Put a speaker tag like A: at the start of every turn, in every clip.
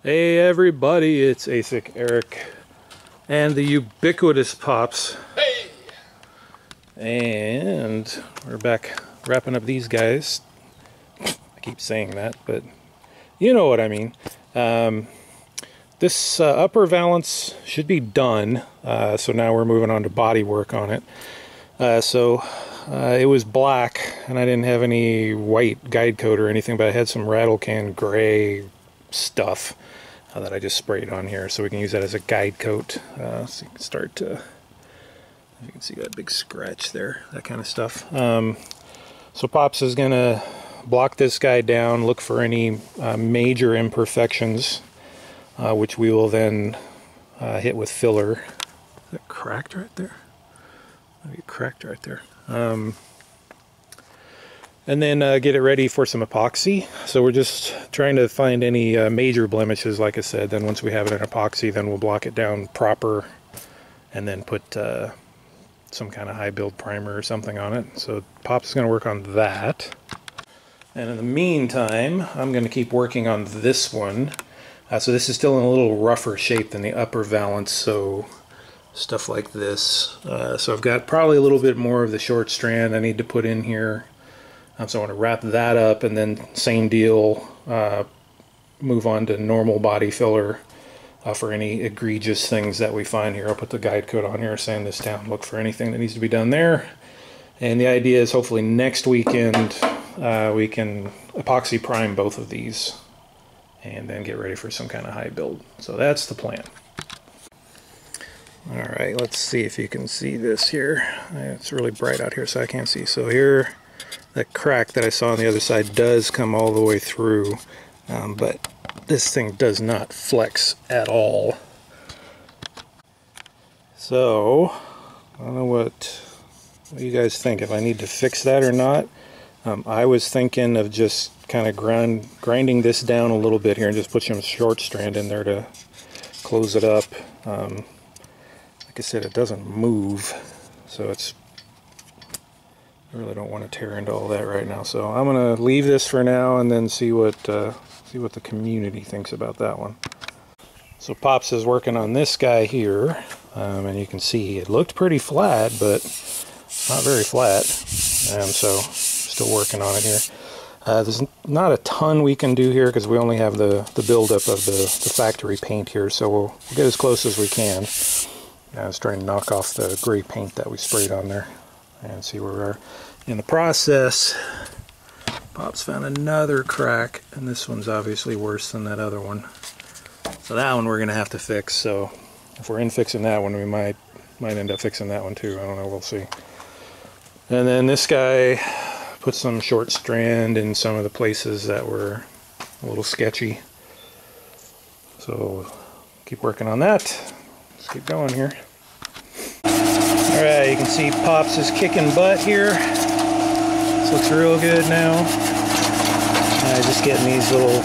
A: Hey everybody, it's ASIC Eric and the ubiquitous Pops.
B: Hey!
A: And we're back wrapping up these guys. I keep saying that, but you know what I mean. This upper valance should be done, so now we're moving on to body work on it. It was black, and I didn't have any white guide coat or anything, but I had some rattle can gray stuff that I just sprayed on here, so we can use that as a guide coat. So you can start to, you can see that big scratch there, that kind of stuff. So Pops is gonna block this guy down, look for any major imperfections, which we will then hit with filler. Is that cracked right there? Maybe it cracked right there. And then get it ready for some epoxy. So we're just trying to find any major blemishes, like I said. Then once we have it in epoxy, then we'll block it down proper and then put some kind of high build primer or something on it. So Pops is going to work on that. And in the meantime, I'm going to keep working on this one. So this is still in a little rougher shape than the upper valance, so stuff like this. So I've got probably a little bit more of the short strand I need to put in here. So I want to wrap that up, and then same deal, move on to normal body filler for any egregious things that we find here. I'll put the guide coat on here, sand this down, look for anything that needs to be done there. And the idea is hopefully next weekend we can epoxy prime both of these and then get ready for some kind of high build. So that's the plan. Alright, let's see if you can see this here. It's really bright out here so I can't see. So here, that crack that I saw on the other side does come all the way through, but this thing does not flex at all. So, I don't know what you guys think, if I need to fix that or not. I was thinking of just kind of grinding this down a little bit here and just put some short strand in there to close it up. Like I said, it doesn't move, so I really don't want to tear into all that right now. So I'm going to leave this for now and then see what the community thinks about that one. So Pops is working on this guy here, and you can see it looked pretty flat, but not very flat. So still working on it here. There's not a ton we can do here because we only have the buildup of the factory paint here, so we'll get as close as we can. I was trying to knock off the gray paint that we sprayed on there and see where we are. In the process, Pops found another crack, and this one's obviously worse than that other one. So that one we're going to have to fix. So if we're in fixing that one, we might end up fixing that one too. I don't know, we'll see. And then this guy put some short strand in some of the places that were a little sketchy. So keep working on that. Let's keep going here. Alright, you can see Pops is kicking butt here. This looks real good now. Just getting these little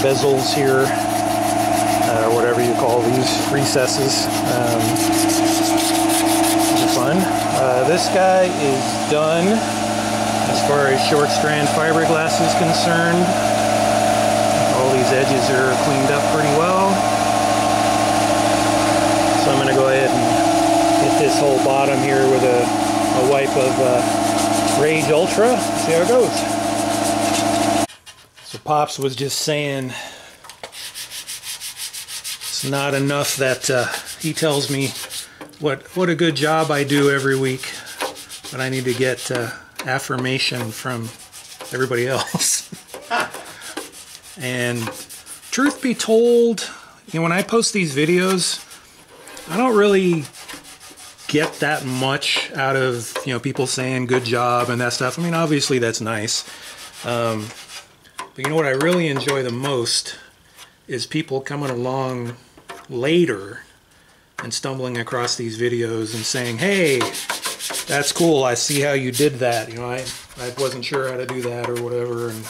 A: bezels here, or whatever you call these, recesses. These are fun. This guy is done as far as short strand fiberglass is concerned. All these edges are cleaned up pretty well. So I'm going to go ahead and hit this whole bottom here with a wipe of Rage Ultra. See how it goes. So Pops was just saying it's not enough that he tells me what a good job I do every week, but I need to get affirmation from everybody else. And truth be told, you know, when I post these videos, I don't really get that much out of, you know, people saying good job and that stuff. I mean, obviously that's nice. But you know what I really enjoy the most is people coming along later and stumbling across these videos and saying, hey, that's cool, I see how you did that. You know, I wasn't sure how to do that or whatever. And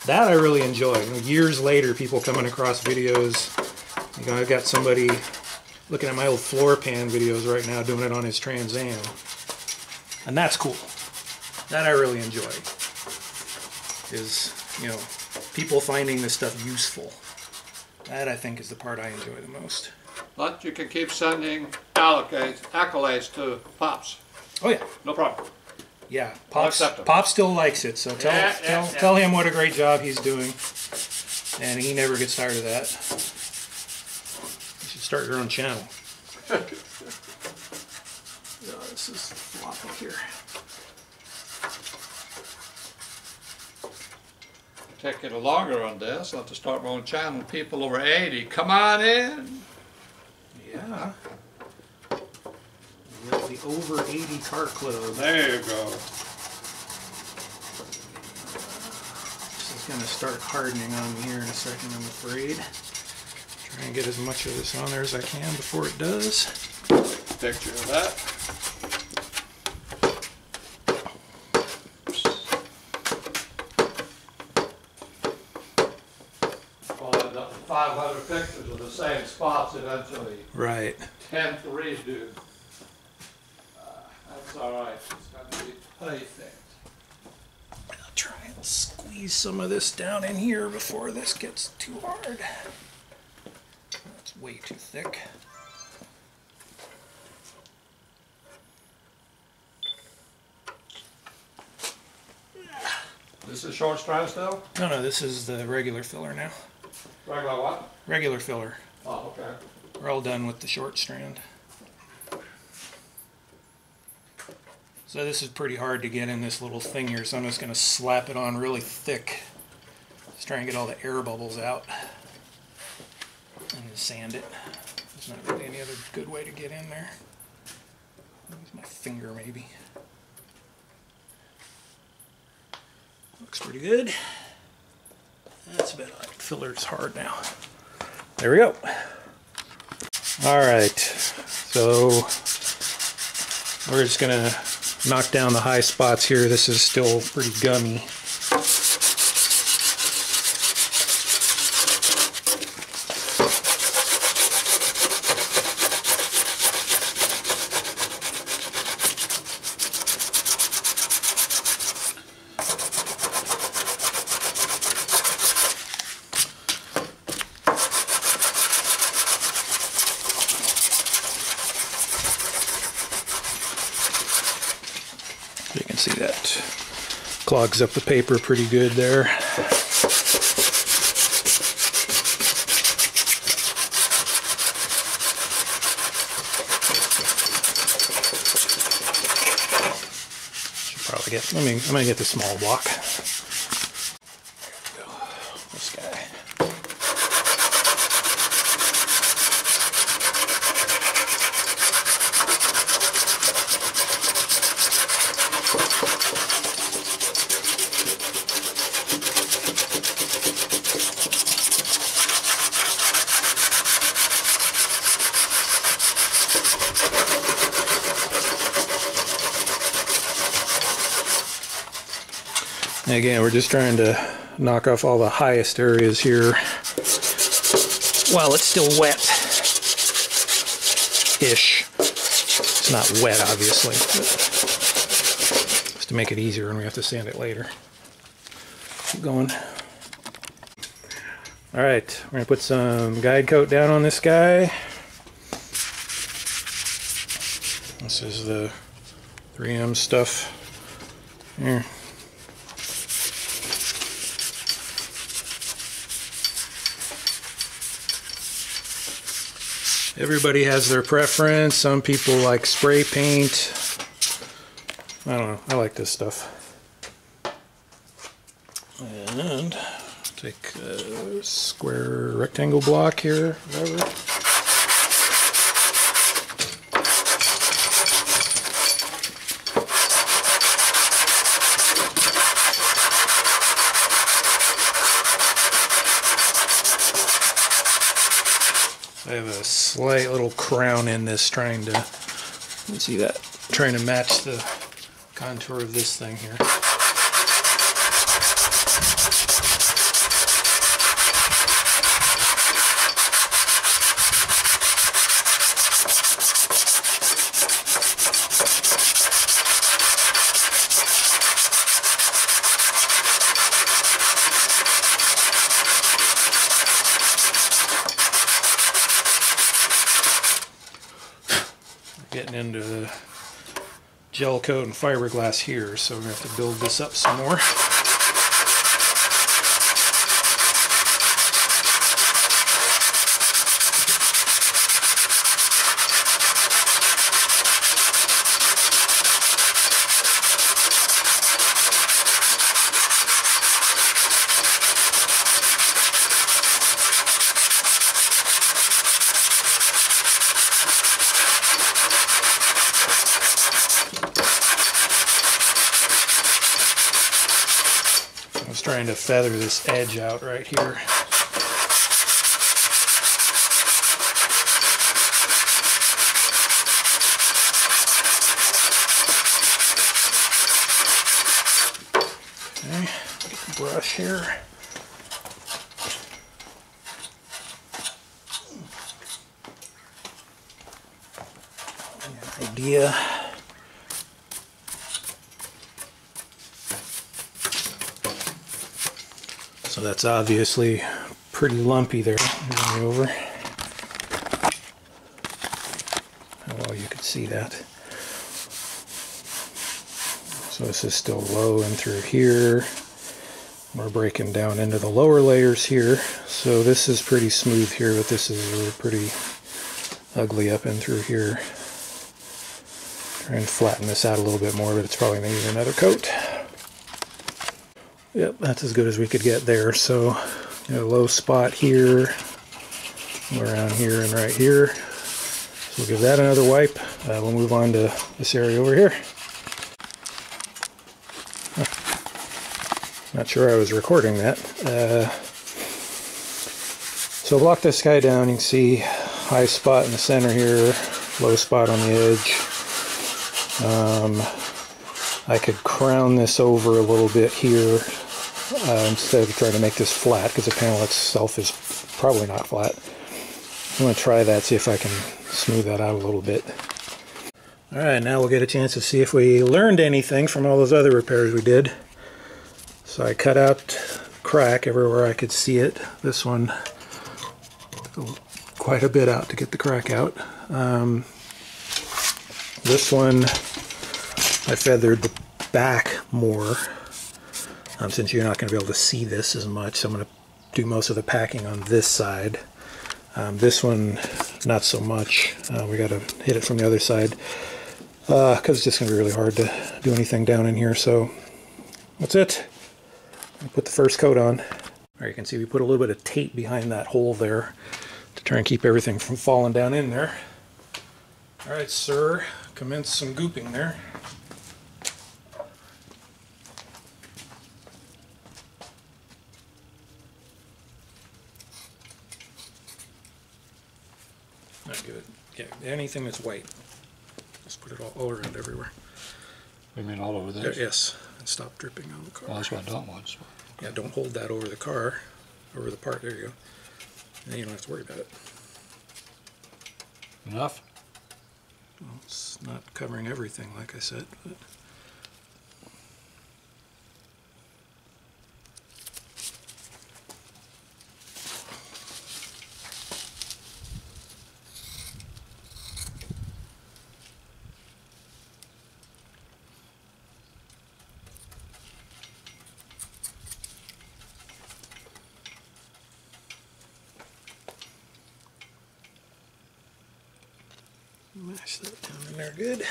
A: that I really enjoy. You know, years later, people coming across videos. You know, I've got somebody looking at my old floor pan videos right now doing it on his Trans Am. And that's cool. That I really enjoy. Is, you know, people finding this stuff useful. That I think is the part I enjoy the most.
B: But you can keep sending accolades to Pops.
A: Oh yeah.
B: No problem.
A: Yeah,
B: I'll
A: Pop still likes it, so tell him what a great job he's doing. And he never gets tired of that. You should start your own channel. This is floppy here.
B: Taking a longer on this. I'll have to start my own channel. People over 80, come on in.
A: Yeah. We got the over 80 car club.
B: There you go.
A: This is going to start hardening on me here in a second, I'm afraid. Try and get as much of this on there as I can before it does.
B: Picture of that. Well, the 500 pictures of the same spots eventually.
A: Right.
B: 10 to redo. That's alright. It's going to be perfect.
A: I'll try and squeeze some of this down in here before this gets too hard. That's way too thick.
B: This is short strand still?
A: No, this is the regular filler now.
B: Regular what?
A: Regular filler.
B: Oh, okay.
A: We're all done with the short strand. So this is pretty hard to get in this little thing here, so I'm just going to slap it on really thick. Just try and get all the air bubbles out. And then sand it. There's not really any other good way to get in there. Use my finger maybe. Looks pretty good. That's about it. Filler's hard now. There we go. Alright, so we're just going to knock down the high spots here. This is still pretty gummy. You can see that clogs up the paper pretty good there. Should probably get, I'm gonna get the small block. There we go. This guy. And again, we're just trying to knock off all the highest areas here while it's still wet-ish. It's not wet, obviously, but just to make it easier when we have to sand it later. Keep going. All right, we're gonna put some guide coat down on this guy. This is the 3M stuff here. Everybody has their preference. Some people like spray paint. I don't know. I like this stuff. And take a square rectangle block here, whatever. I have a slight little crown in this trying to, you see that, trying to match the contour of this thing here. getting into the gel coat and fiberglass here, so we're going to have to build this up some more. I was trying to feather this edge out right here. Okay, get the brush here. Idea. So that's obviously pretty lumpy there. Moving over. How well you could see that. So this is still low in through here. We're breaking down into the lower layers here. So this is pretty smooth here, but this is really pretty ugly up and through here. Try and flatten this out a little bit more, but it's probably going to need another coat. Yep, that's as good as we could get there. So, a low spot here, around here and right here. So we'll give that another wipe. We'll move on to this area over here. Not sure I was recording that. So block this guy down. You can see high spot in the center here, low spot on the edge. I could crown this over a little bit here instead of trying to make this flat, because the panel itself is probably not flat. I'm going to try that, see if I can smooth that out a little bit. Alright, now we'll get a chance to see if we learned anything from all those other repairs we did. So I cut out the crack everywhere I could see it. This one, quite a bit out to get the crack out. This one, I feathered the back more, since you're not going to be able to see this as much. So I'm going to do most of the packing on this side. This one, not so much. We got to hit it from the other side, because it's just going to be really hard to do anything down in here. So that's it. I'll put the first coat on. There you can see we put a little bit of tape behind that hole there to try and keep everything from falling down in there. Alright, sir, commence some gooping there. Not good. Yeah, anything that's white. Just put it all around everywhere.
B: You mean all over this?
A: Yes, and stop dripping on the car.
B: Well, that's what I don't want.
A: Yeah, don't hold that over the car, over the part. There you go. And then you don't have to worry about it.
B: Enough?
A: Well, it's not covering everything, like I said, but mash that down in there good.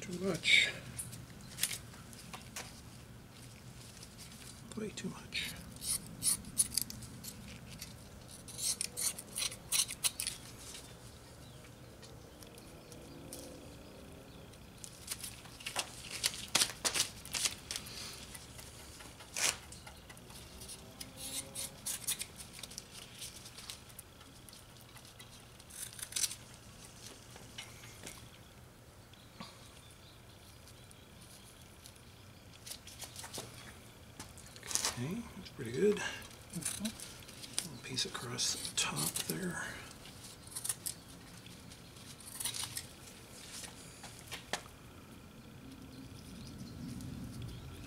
A: Too much. Way too much. Okay, that's pretty good. Little piece across the top there.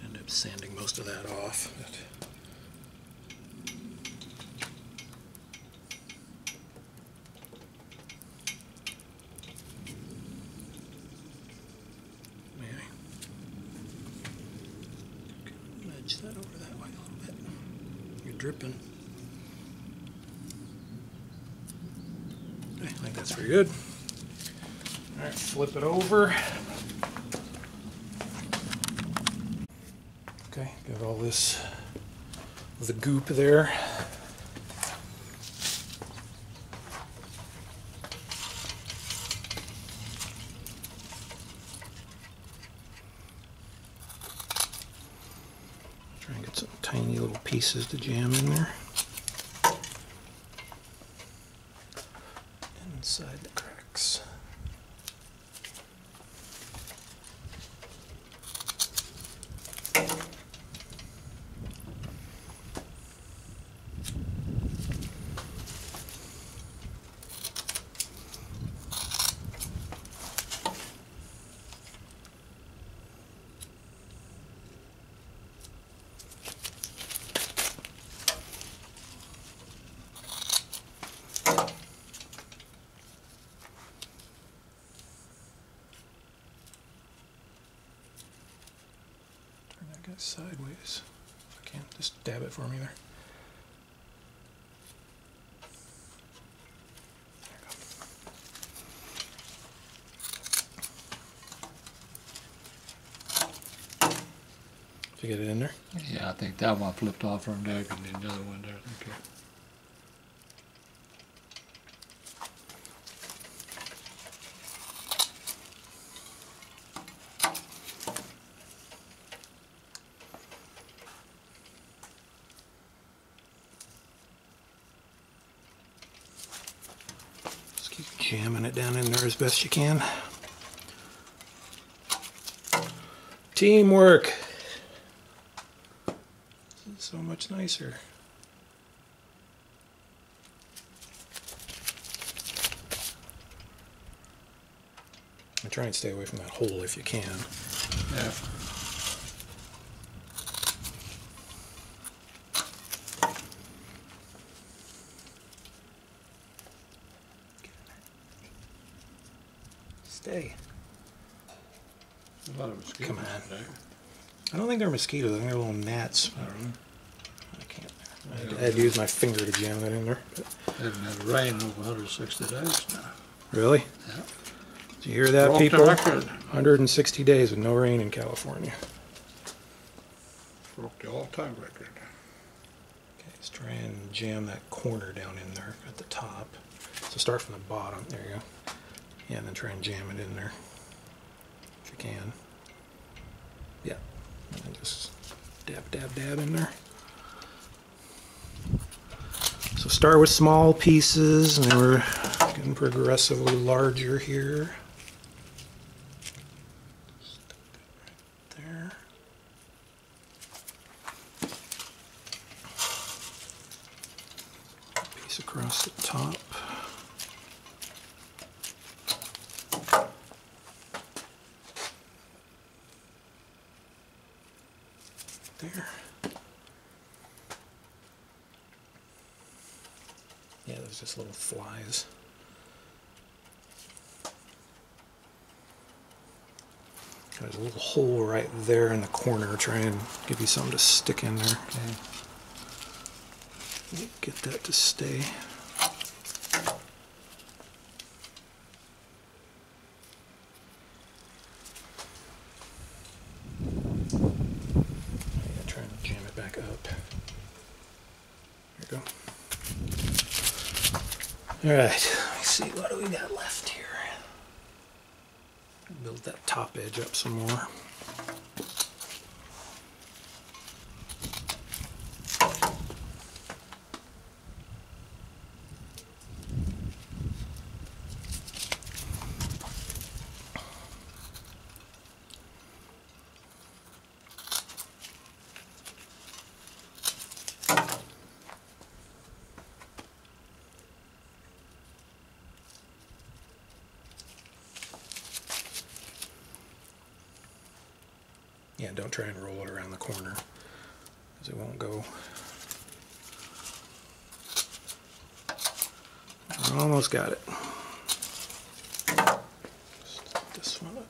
A: End up sanding most of that off. That over that way a little bit. You're dripping. Okay, I think that's pretty good. All right, flip it over. Okay, got all this, the goop there. Try and get some tiny little pieces to jam in there. Inside the cracks. Sideways. I can't just dab it for me there. Did you get it in there?
B: Yeah, I think that one flipped off from there, and the other one there. Okay.
A: Jamming it down in there as best you can. Teamwork. This is so much nicer. And try and stay away from that hole if you can.
B: Yeah.
A: Stay.
B: A lot of mosquitoes.
A: Come on.
B: There.
A: I don't think they're mosquitoes. I think they're little gnats.
B: I don't know.
A: I can't. I had to use my finger to jam that in there.
B: They haven't had rain in over 160 days now.
A: Really?
B: Yeah.
A: Did you hear that,
B: Broke the
A: people?
B: record.
A: 160 days with no rain in California.
B: Broke the all-time record.
A: Okay, let's try and jam that corner down in there at the top. So start from the bottom. There you go. Yeah, and then try and jam it in there if you can. Yeah, and then just dab, dab, dab in there. So start with small pieces, and then we're getting progressively larger here. Stick that right there. Piece across the top. There. Yeah, there's just little flies. There's a little hole right there in the corner. Try and give you something to stick in there. Okay. Get that to stay. All right, let me see, what do we got left here? Build that top edge up some more. Yeah, don't try and roll it around the corner, because it won't go. I almost got it. Just this one up.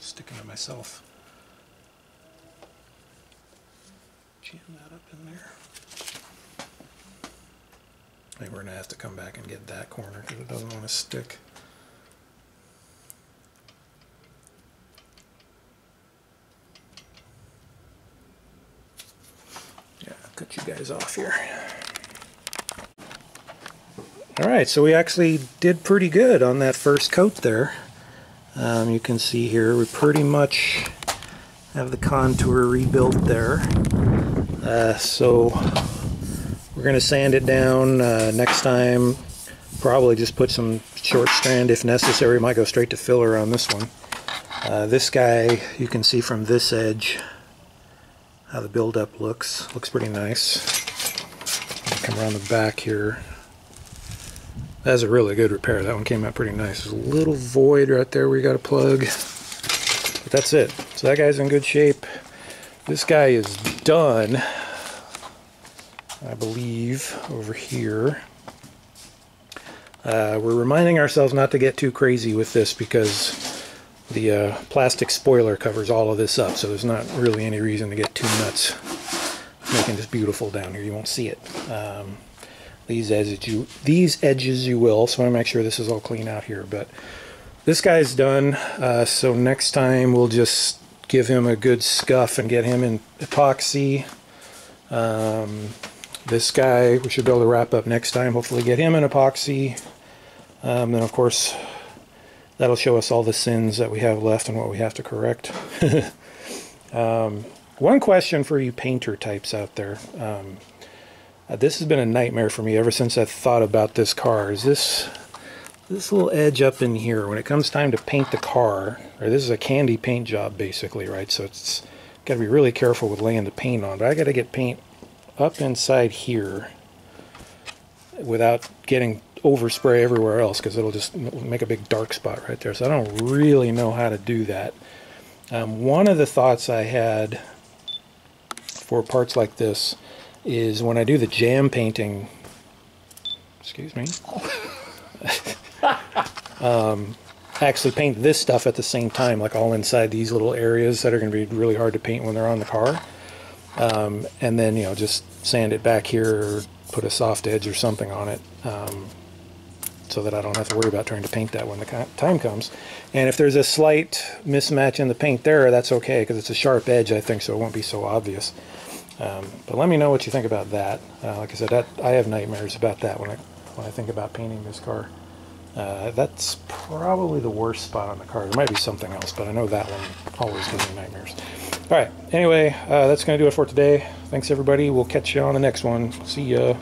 A: Sticking to myself. Jam that up in there. I think we're going to have to come back and get that corner because it doesn't want to stick. Cut you guys off here. Alright, so we actually did pretty good on that first coat there. You can see here we pretty much have the contour rebuilt there. So we're going to sand it down next time. Probably just put some short strand if necessary. We might go straight to filler on this one. This guy, you can see from this edge how the buildup looks pretty nice. Come around the back here. That's a really good repair. That one came out pretty nice. There's a little void right there where you got to plug, but that's it. So that guy's in good shape. This guy is done, I believe, over here. We're reminding ourselves not to get too crazy with this because the plastic spoiler covers all of this up, so there's not really any reason to get too nuts making this beautiful down here. You won't see it. These edges you will, so I want to make sure this is all clean out here. But this guy's done, so next time we'll just give him a good scuff and get him in epoxy. This guy we should be able to wrap up next time, hopefully get him in epoxy. Then of course that'll show us all the sins that we have left and what we have to correct. One question for you painter types out there. This has been a nightmare for me ever since I thought about this car. Is this little edge up in here, when it comes time to paint the car, or this is a candy paint job basically, right? So it's got to be really careful with laying the paint on. But I got to get paint up inside here without getting overspray everywhere else, because it'll just make a big dark spot right there. So I don't really know how to do that. One of the thoughts I had for parts like this is when I do the jam painting, excuse me, actually paint this stuff at the same time, like all inside these little areas that are going to be really hard to paint when they're on the car. And then, you know, just sand it back here or put a soft edge or something on it, so that I don't have to worry about trying to paint that when the time comes. And if there's a slight mismatch in the paint there, that's okay, because it's a sharp edge, I think, so it won't be so obvious. But let me know what you think about that. Like I said, I have nightmares about that when I think about painting this car. That's probably the worst spot on the car. There might be something else, but I know that one always gives me nightmares. All right, anyway, that's going to do it for today. Thanks, everybody. We'll catch you on the next one. See ya.